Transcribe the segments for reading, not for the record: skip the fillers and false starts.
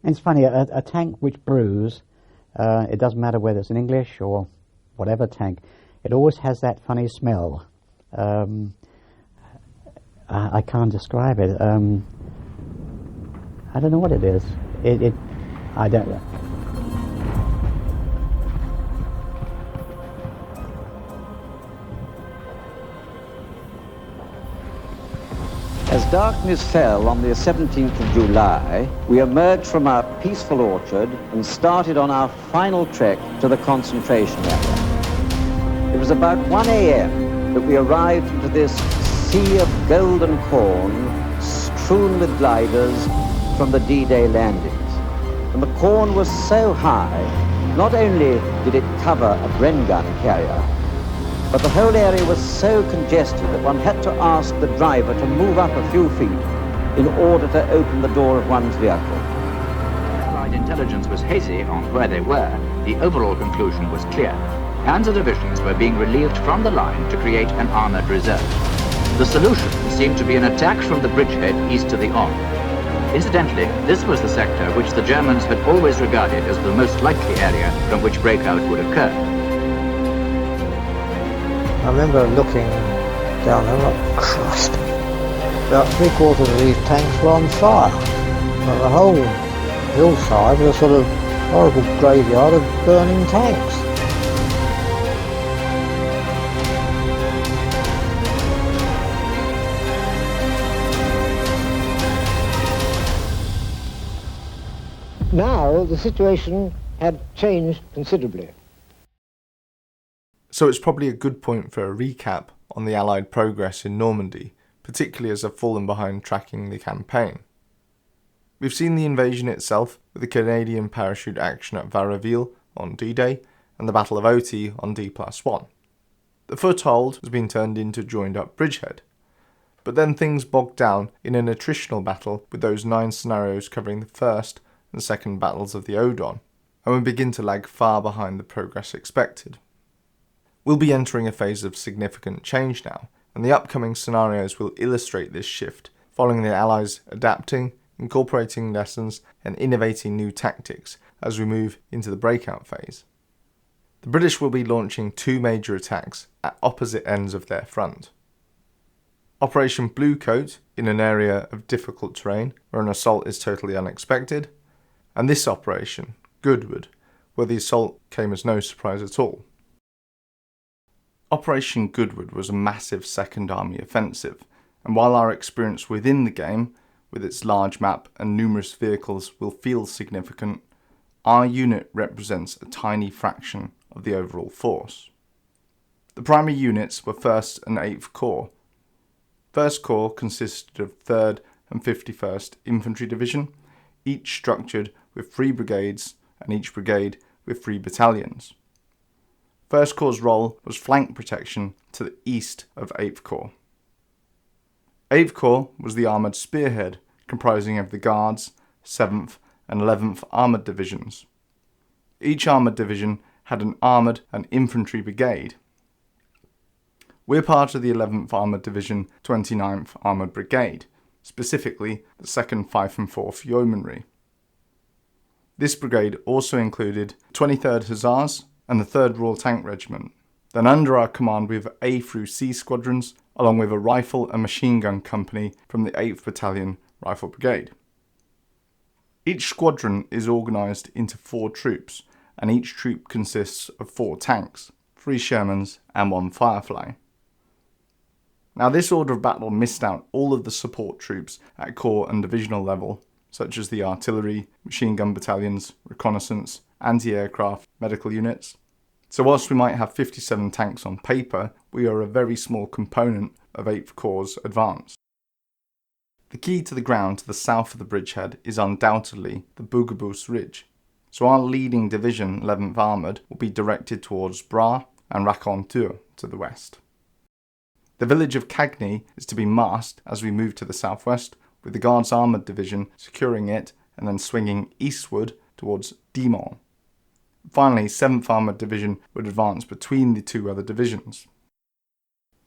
It's funny, a tank which brews, it doesn't matter whether it's an English or whatever tank, it always has that funny smell. I can't describe it. I don't know what it is. I don't know. As darkness fell on the 17th of July, we emerged from our peaceful orchard and started on our final trek to the concentration area. It was about 1 a.m. that we arrived into this sea of golden corn strewn with gliders from the D-Day landings. And the corn was so high, not only did it cover a Bren gun carrier, but the whole area was so congested that one had to ask the driver to move up a few feet in order to open the door of one's vehicle. Allied intelligence was hazy on where they were. The overall conclusion was clear. Panzer divisions were being relieved from the line to create an armoured reserve. The solution seemed to be an attack from the bridgehead east to the Aisne. Incidentally, this was the sector which the Germans had always regarded as the most likely area from which breakout would occur. I remember looking down there like, Christ, about 3/4 of these tanks were on fire. And the whole hillside was a sort of horrible graveyard of burning tanks. Now the situation had changed considerably. So it's probably a good point for a recap on the Allied progress in Normandy, particularly as they've fallen behind tracking the campaign. We've seen the invasion itself with the Canadian parachute action at Varaville on D-Day and the Battle of Oti on D+1. The foothold has been turned into joined up bridgehead, but then things bogged down in an attritional battle with those 9 scenarios covering the first and second battles of the Odon, and we begin to lag far behind the progress expected. We'll be entering a phase of significant change now, and the upcoming scenarios will illustrate this shift, following the Allies adapting, incorporating lessons, and innovating new tactics as we move into the breakout phase. The British will be launching 2 major attacks at opposite ends of their front. Operation Bluecoat in an area of difficult terrain where an assault is totally unexpected, and this operation, Goodwood, where the assault came as no surprise at all. Operation Goodwood was a massive Second Army offensive, and while our experience within the game, with its large map and numerous vehicles, will feel significant, our unit represents a tiny fraction of the overall force. The primary units were 1st and 8th Corps. 1st Corps consisted of 3rd and 51st Infantry Division, each structured with 3 brigades and each brigade with 3 battalions. 1st Corps' role was flank protection to the east of 8th Corps. 8th Corps was the armoured spearhead, comprising of the Guards, 7th and 11th Armoured Divisions. Each armoured division had an armoured and infantry brigade. We're part of the 11th Armoured Division 29th Armoured Brigade, specifically the 2nd, 5th and 4th Yeomanry. This brigade also included 23rd Hussars and the 3rd Royal Tank Regiment. Then under our command we have A through C squadrons, along with a rifle and machine gun company from the 8th Battalion Rifle Brigade. Each squadron is organised into 4 troops, and each troop consists of 4 tanks, 3 Shermans and 1 Firefly. Now this order of battle missed out all of the support troops at corps and divisional level, such as the artillery, machine gun battalions, reconnaissance, anti-aircraft, medical units. So whilst we might have 57 tanks on paper, we are a very small component of 8th Corps' advance. The key to the ground to the south of the bridgehead is undoubtedly the Bourguébus Ridge, so our leading division, 11th Armoured, will be directed towards Bras and Raconteur to the west. The village of Cagny is to be masked as we move to the southwest, with the Guards Armoured Division securing it and then swinging eastward towards Dimont. Finally, 7th Armoured Division would advance between the 2 other divisions.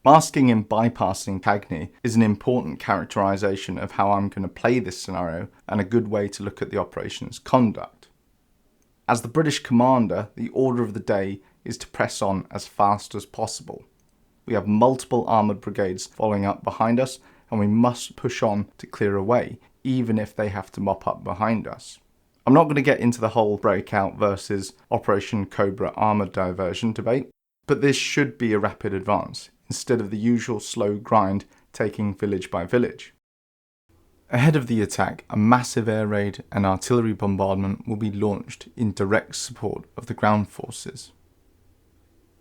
Masking and bypassing Cagney is an important characterisation of how I'm going to play this scenario and a good way to look at the operation's conduct. As the British commander, the order of the day is to press on as fast as possible. We have multiple armoured brigades following up behind us, and we must push on to clear away, even if they have to mop up behind us. I'm not going to get into the whole breakout versus Operation Cobra Armoured Diversion debate, but this should be a rapid advance, instead of the usual slow grind taking village by village. Ahead of the attack, a massive air raid and artillery bombardment will be launched in direct support of the ground forces.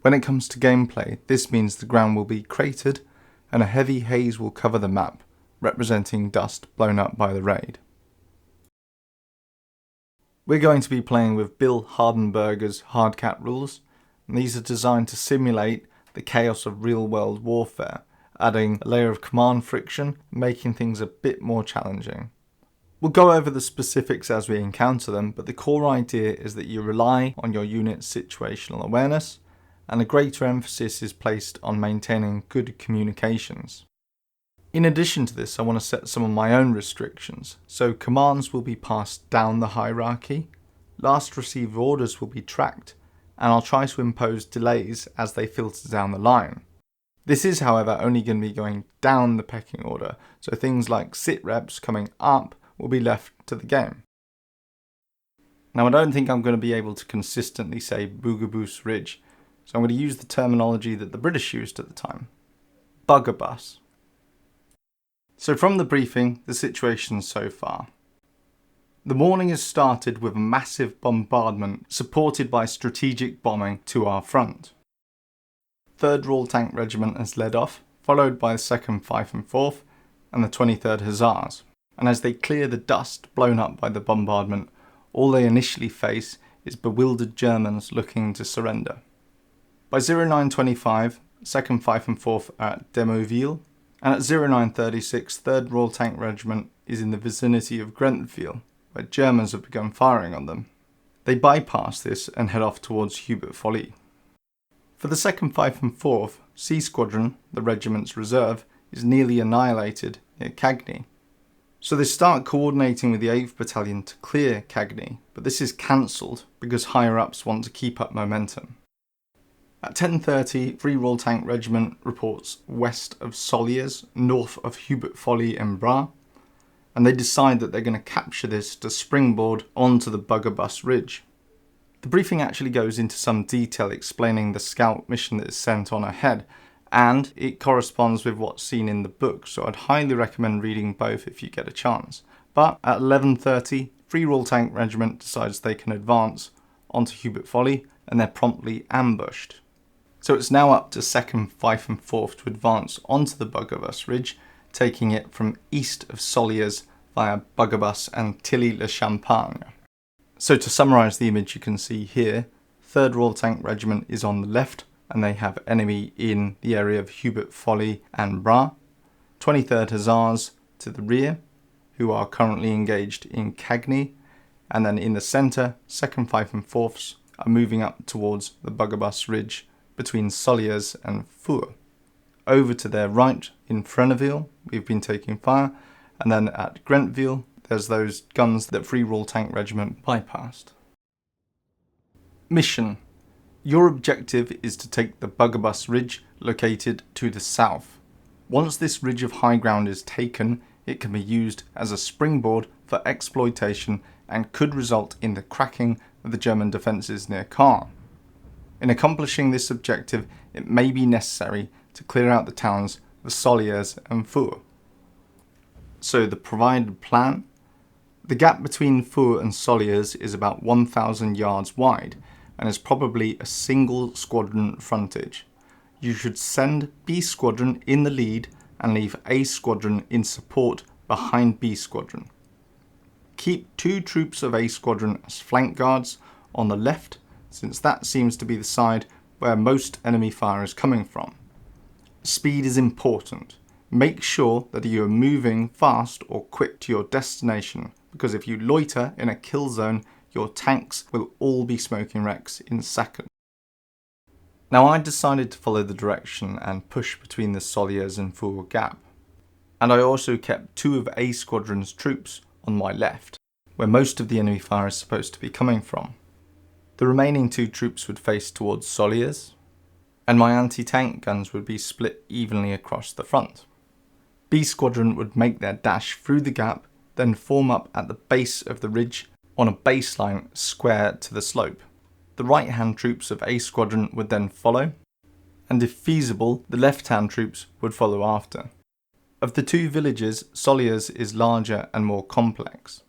When it comes to gameplay, this means the ground will be cratered and a heavy haze will cover the map, representing dust blown up by the raid. We're going to be playing with Bill Hardenberger's Hardcat rules, and these are designed to simulate the chaos of real-world warfare, adding a layer of command friction, making things a bit more challenging. We'll go over the specifics as we encounter them, but the core idea is that you rely on your unit's situational awareness, and a greater emphasis is placed on maintaining good communications. In addition to this, I want to set some of my own restrictions, so commands will be passed down the hierarchy, last received orders will be tracked, and I'll try to impose delays as they filter down the line. This is, however, only going to be going down the pecking order, so things like sit reps coming up will be left to the game. Now, I don't think I'm going to be able to consistently say Bourguébus Ridge, so I'm going to use the terminology that the British used at the time. Bugger-bus. So from the briefing, the situation so far. The morning has started with a massive bombardment supported by strategic bombing to our front. 3rd Royal Tank Regiment has led off, followed by the 2nd Fife and 4th and the 23rd Hussars. And as they clear the dust blown up by the bombardment, all they initially face is bewildered Germans looking to surrender. By 0925, 2nd Fife and 4th are at Demoville, and at 0936, 3rd Royal Tank Regiment is in the vicinity of Grenfell, where Germans have begun firing on them. They bypass this and head off towards Hubert Folly. For the 2nd Fife and 4th, C Squadron, the regiment's reserve, is nearly annihilated near Cagney. So they start coordinating with the 8th Battalion to clear Cagney, but this is cancelled because higher-ups want to keep up momentum. At 10:30, 3 Royal Tank Regiment reports west of Soliers, north of Hubert Folly and Bras, and they decide that they're going to capture this to springboard onto the Bourguébus Ridge. The briefing actually goes into some detail explaining the scout mission that is sent on ahead, and it corresponds with what's seen in the book, so I'd highly recommend reading both if you get a chance. But at 11:30, 3 Royal Tank Regiment decides they can advance onto Hubert Folly, and they're promptly ambushed. So it's now up to 2nd Fife and 4th to advance onto the Bourguébus Ridge, taking it from east of Soliers via Bourguébus and Tilly-le-Champagne. So to summarise the image you can see here, 3rd Royal Tank Regiment is on the left and they have enemy in the area of Hubert Folly and Bras, 23rd Hussars to the rear, who are currently engaged in Cagney, and then in the centre, 2nd Fife and 4ths are moving up towards the Bourguébus Ridge between Soliers and Four. Over to their right in Freneville, we've been taking fire, and then at Grenfell, there's those guns that 3 Royal Tank Regiment bypassed. Mission. Your objective is to take the Bourguébus Ridge located to the south. Once this ridge of high ground is taken, it can be used as a springboard for exploitation and could result in the cracking of the German defences near Caen. In accomplishing this objective, it may be necessary to clear out the towns of Soliers and Four. So the provided plan? The gap between Four and Soliers is about 1,000 yards wide and is probably a single squadron frontage. You should send B Squadron in the lead and leave A Squadron in support behind B Squadron. Keep 2 troops of A Squadron as flank guards on the left, since that seems to be the side where most enemy fire is coming from. Speed is important. Make sure that you are moving fast or quick to your destination, because if you loiter in a kill zone, your tanks will all be smoking wrecks in seconds. Now I decided to follow the direction and push between the Soliers and Four gap, and I also kept 2 of A Squadron's troops on my left, where most of the enemy fire is supposed to be coming from. The remaining 2 troops would face towards Soliers, and my anti-tank guns would be split evenly across the front. B Squadron would make their dash through the gap, then form up at the base of the ridge on a baseline square to the slope. The right-hand troops of A Squadron would then follow, and if feasible, the left-hand troops would follow after. Of the 2 villages, Soliers is larger and more complex.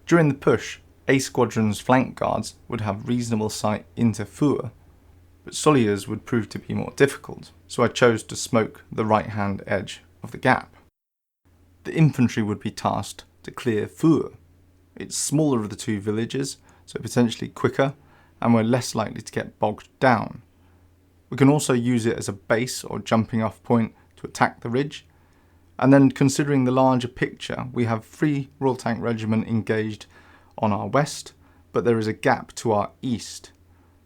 During the push, A Squadron's flank guards would have reasonable sight into Four, but Soliers would prove to be more difficult, so I chose to smoke the right-hand edge of the gap. The infantry would be tasked to clear Four. It's smaller of the 2 villages, so potentially quicker, and we're less likely to get bogged down. We can also use it as a base or jumping off point to attack the ridge, and then considering the larger picture, we have 3 Royal Tank Regiment engaged on our west, but there is a gap to our east,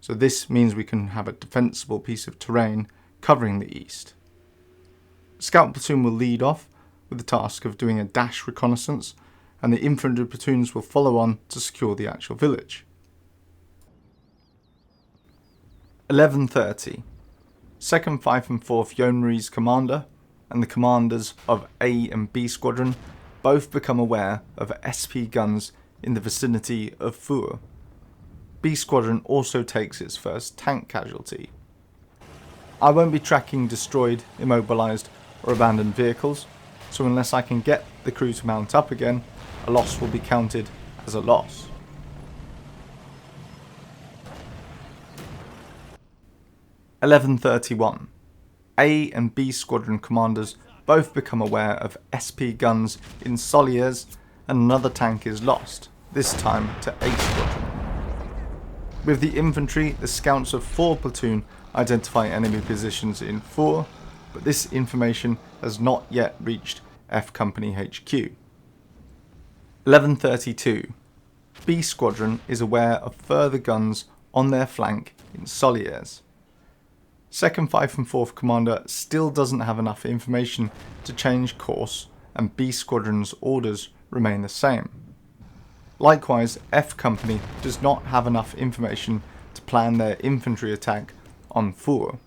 so this means we can have a defensible piece of terrain covering the east. Scout platoon will lead off with the task of doing a dash reconnaissance, and the infantry platoons will follow on to secure the actual village. 11:30. 2nd, 5th and 4th Yeomanry's commander and the commanders of A and B Squadron both become aware of SP guns in the vicinity of Four. B Squadron also takes its first tank casualty. I won't be tracking destroyed, immobilised or abandoned vehicles, so unless I can get the crew to mount up again, a loss will be counted as a loss. 11:31. A and B Squadron commanders both become aware of SP guns in Soliers, and another tank is lost, this time to A Squadron. With the infantry, the scouts of 4 platoon identify enemy positions in Four, but this information has not yet reached F Company HQ. 11:32. B Squadron is aware of further guns on their flank in Soliers. 2nd, 5th and 4th Commander still doesn't have enough information to change course, and B Squadron's orders remain the same. Likewise, F Company does not have enough information to plan their infantry attack on Four.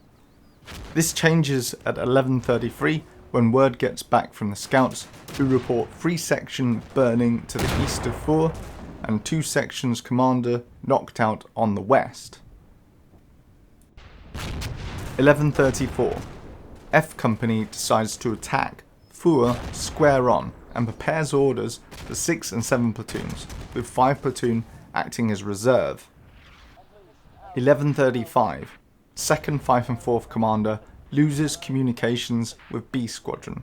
This changes at 11:33 when word gets back from the scouts, who report 3 sections burning to the east of Four and 2 sections commander knocked out on the west. 11:34. F Company decides to attack Four square on and prepares orders for 6 and 7 platoons, with 5 platoon acting as reserve. 11:35. 2nd, 5th and 4th Commander loses communications with B Squadron,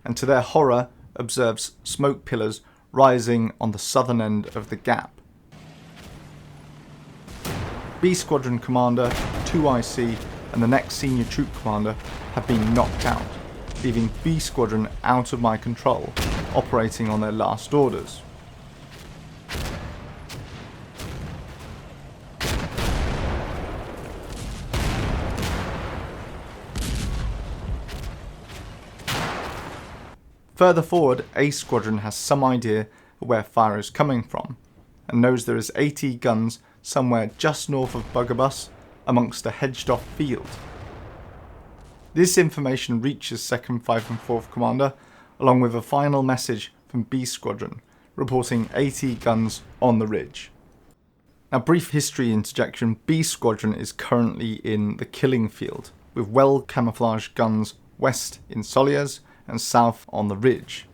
and to their horror observes smoke pillars rising on the southern end of the gap. B Squadron Commander, 2IC and the next senior troop commander have been knocked out, leaving B Squadron out of my control, operating on their last orders. Further forward, A Squadron has some idea of where fire is coming from, and knows there is 80 guns somewhere just north of Bourguébus amongst a hedged-off field. This information reaches 2nd, 5th and 4th Commander, along with a final message from B Squadron, reporting 80 guns on the ridge. Now, brief history interjection, B Squadron is currently in the killing field, with well-camouflaged guns west in Soliers and south on the ridge.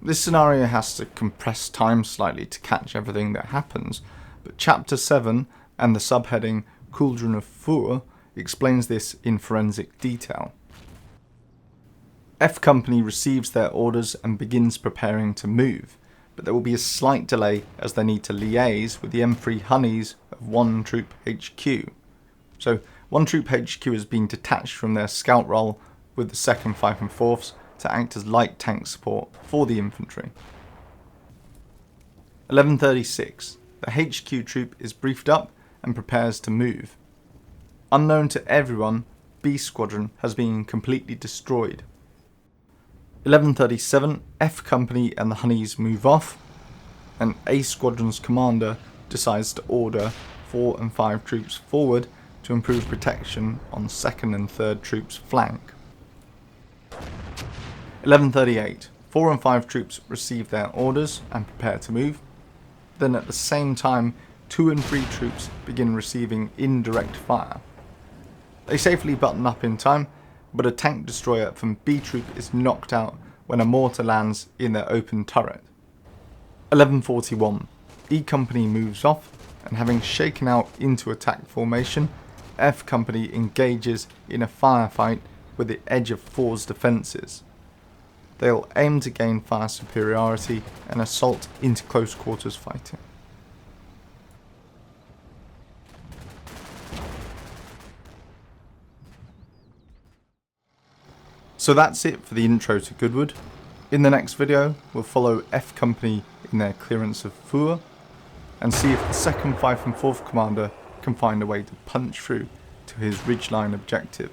This scenario has to compress time slightly to catch everything that happens, but Chapter 7 and the subheading Cauldron of Four explains this in forensic detail. F Company receives their orders and begins preparing to move, but there will be a slight delay as they need to liaise with the M3 Honeys of 1 Troop HQ. So 1 Troop HQ has been detached from their scout role with the 2nd, 5th and 4ths to act as light tank support for the infantry. 11:36. The HQ troop is briefed up and prepares to move. Unknown to everyone, B Squadron has been completely destroyed. 11:37, F Company and the Honeys move off, and A Squadron's commander decides to order 4 and 5 troops forward to improve protection on 2nd and 3rd troops' flank. 11:38, 4 and 5 troops receive their orders and prepare to move. Then at the same time, 2 and 3 troops begin receiving indirect fire. They safely button up in time, but a tank destroyer from B Troop is knocked out when a mortar lands in their open turret. 11:41, E Company moves off, and having shaken out into attack formation, F Company engages in a firefight with the edge of 4's defences. They'll aim to gain fire superiority and assault into close quarters fighting. So that's it for the intro to Goodwood. In the next video, we'll follow F Company in their clearance of Four, and see if the 2nd, 5th and 4th Commander can find a way to punch through to his ridgeline objective.